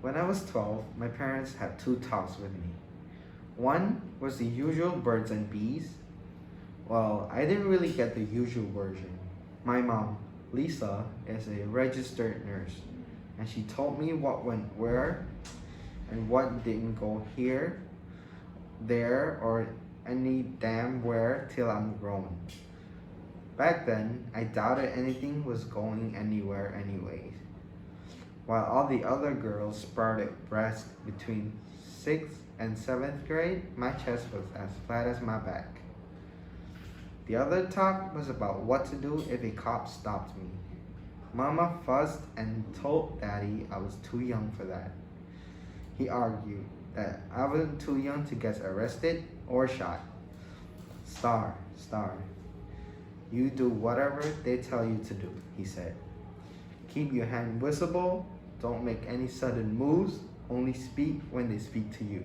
When I was 12, my parents had two talks with me. One was the usual birds and bees. Well, I didn't really get the usual version. My mom, Lisa, is a registered nurse, and she told me what went where and what didn't go here, there, or any damn where till I'm grown. Back then, I doubted anything was going anywhere anyways. While all the other girls sprouted breasts between 6th and 7th grade, my chest was as flat as my back. The other talk was about what to do if a cop stopped me. Mama fussed and told Daddy I was too young for that. He argued that I wasn't too young to get arrested or shot. Star, you do whatever they tell you to do, he said. Keep your hand visible, don't make any sudden moves, only speak when they speak to you.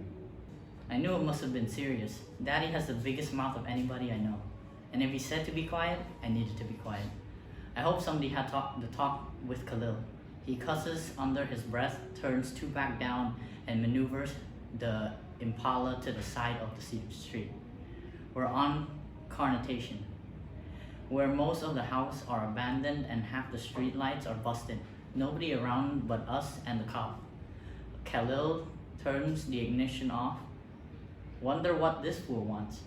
I knew it must have been serious. Daddy has the biggest mouth of anybody I know. And if he said to be quiet, I needed to be quiet. I hope somebody had the talk with Khalil. He cusses under his breath, turns two back down, and maneuvers the Impala to the side of the street. We're on Carnation, where most of the houses are abandoned and half the street lights are busted. Nobody around but us and the cop. Khalil turns the ignition off. Wonder what this fool wants.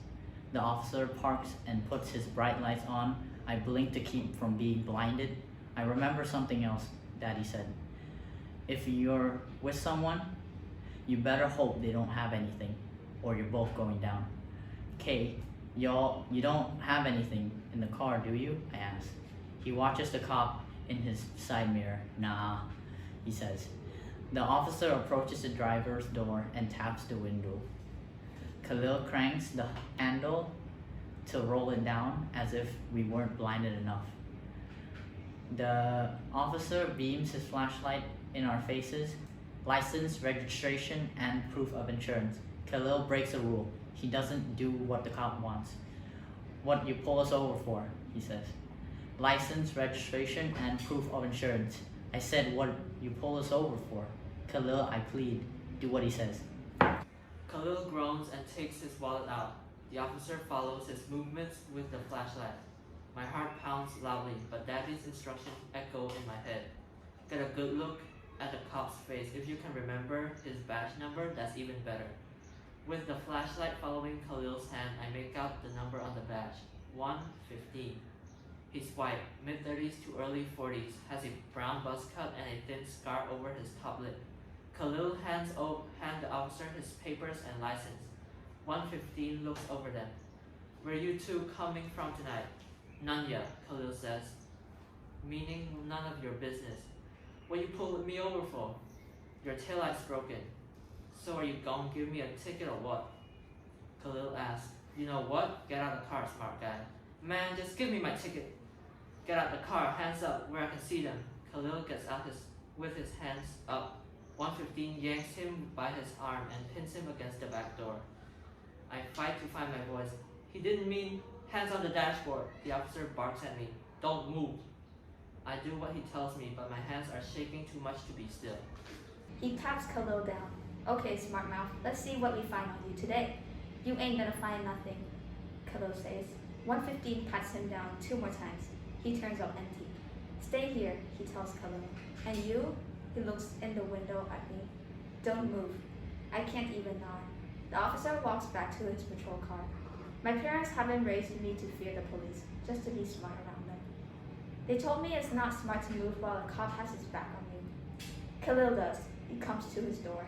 The officer parks and puts his bright lights on. I blink to keep from being blinded. I remember something else Daddy said. If you're with someone, you better hope they don't have anything, or you're both going down. Kay, you don't have anything in the car, do you? I ask. He watches the cop in his side mirror. Nah, he says. The officer approaches the driver's door and taps the window. Khalil cranks the handle to roll it down as if we weren't blinded enough. The officer beams his flashlight in our faces. License, registration, and proof of insurance. Khalil breaks a rule. He doesn't do what the cop wants. What you pull us over for, he says. License, registration, and proof of insurance. I said what you pull us over for. Khalil, I plead. Do what he says. Khalil groans and takes his wallet out. The officer follows his movements with the flashlight. My heart pounds loudly, but Daddy's instructions echo in my head. Get a good look at the cop's face. If you can remember his badge number, that's even better. With the flashlight following Khalil's hand, I make out the number on the badge. 115. He's white, mid-30s to early 40s, has a brown buzz cut and a thin scar over his top lip. Khalil hands the officer his papers and license. 115 looks over them. Where are you two coming from tonight? None yet, Khalil says. Meaning none of your business. What you pulled me over for? Your taillight's broken. So are you gonna give me a ticket or what? Khalil asks. You know what? Get out of the car, smart guy. Man, just give me my ticket. Get out the car, hands up, where I can see them. Khalil gets out with his hands up. 115 yanks him by his arm and pins him against the back door. I fight to find my voice. He didn't mean hands on the dashboard. The officer barks at me. Don't move. I do what he tells me, but my hands are shaking too much to be still. He taps Khalil down. Okay, smart mouth, let's see what we find on you today. You ain't gonna find nothing, Khalil says. 115 pats him down 2 more times. He turns up empty. Stay here, he tells Khalil. And you? He looks in the window at me. Don't move. I can't even nod. The officer walks back to his patrol car. My parents haven't raised me to fear the police, just to be smart around them. They told me it's not smart to move while a cop has his back on you. Khalil does. He comes to his door.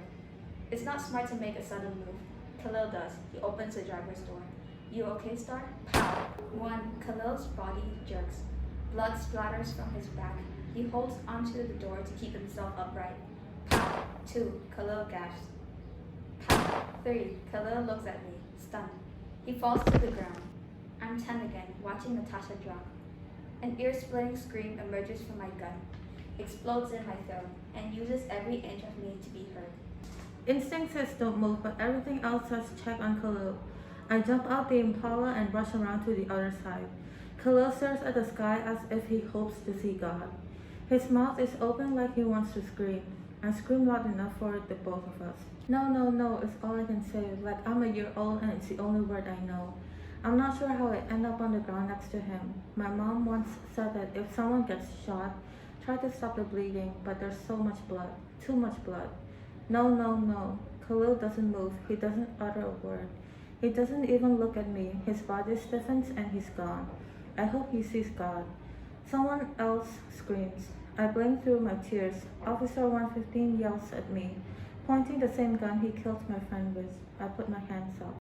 It's not smart to make a sudden move. Khalil does. He opens the driver's door. You okay, Star? Pow! 1. Khalil's body jerks. Blood splatters from his back. He holds onto the door to keep himself upright. Pow! 2. Khalil gasps. Pow! 3. Khalil looks at me, stunned. He falls to the ground. I'm 10 again, watching Natasha drop. An ear-splitting scream emerges from my gut, explodes in my throat, and uses every inch of me to be heard. Instinct says don't move, but everything else says check on Khalil. I jump out the Impala and rush around to the other side. Khalil stares at the sky as if he hopes to see God. His mouth is open like he wants to scream. I screamed loud enough for the both of us. No, no, no, is all I can say. Like I'm a year old and it's the only word I know. I'm not sure how I end up on the ground next to him. My mom once said that if someone gets shot, try to stop the bleeding, but there's so much blood. Too much blood. No, no, no. Khalil doesn't move. He doesn't utter a word. He doesn't even look at me. His body stiffens and he's gone. I hope he sees God. Someone else screams. I blink through my tears. Officer 115 yells at me, pointing the same gun he killed my friend with. I put my hands up.